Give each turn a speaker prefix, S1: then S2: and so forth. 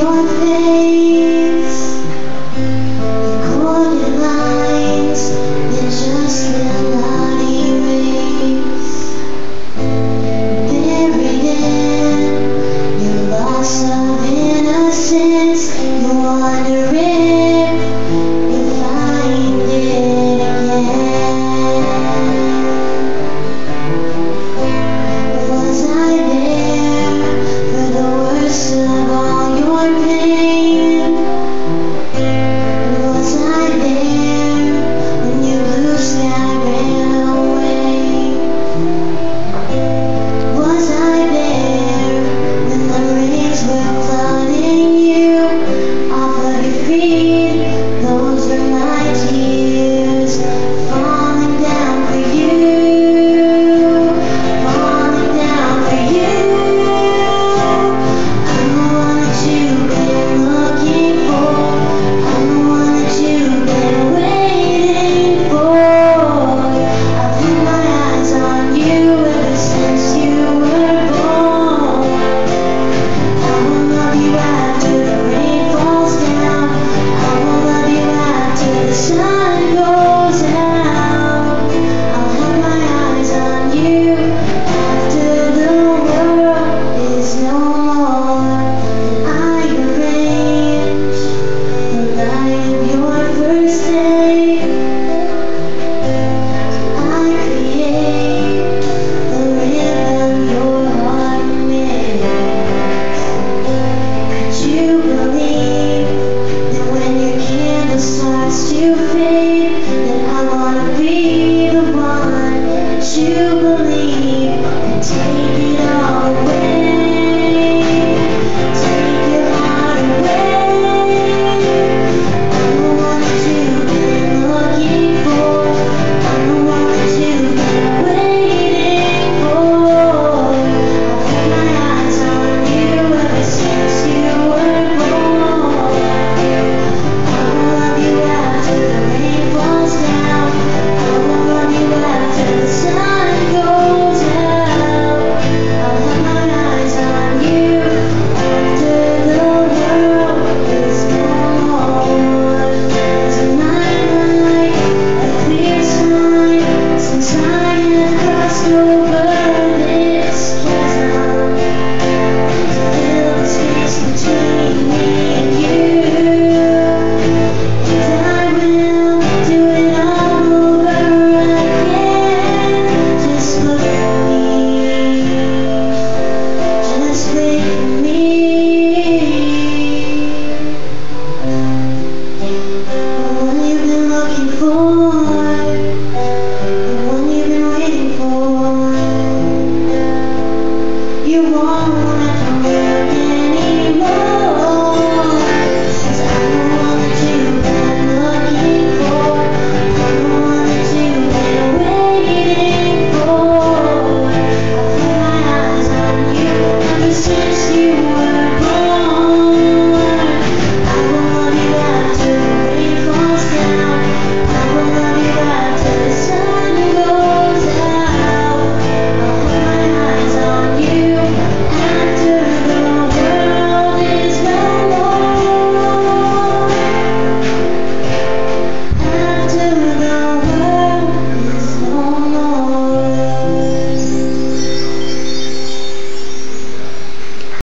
S1: your face, recorded lines that just will not erase. Buried in your loss of innocence, you wonder if you'll find it again. Was I there for the worst of all your pain? Was I there when your blue sky ran away? Was I there when the rains were flooding you off of your feet? Those were my tears falling down for you, falling down for you. I'm the one that you've been looking for. I'm the one that you've been waiting for. I've had my eyes on you ever since you were born. I will love you after the rain falls down. I will love you after the sun goes out. I'll have my eyes on you after the world is no more. And I arrange the night of your first day. I create the rhythm your heart makes. Could you believe that when your candle starts to fade, that I wanna be the one that you believe can take it all away, take your heart away? I'm the one that you've been looking for. I'm the one that you've been waiting for. I've had my eyes on you ever since you were born. I will love you after the rain falls down. I will love you after the sun goes out. I'll have my eyes on you after the world is no more. Is a night a clear sign since I have crossed over this chasm to fill the space between me and you? And I will do it all over again. Just look at me, just wait for me. The one you've been looking for, the one you've been waiting for. You won't have to work anymore, 'cause I'm the one that you've been looking for. I'm the one that you've been waiting for. I've had my eyes on you ever since you were born.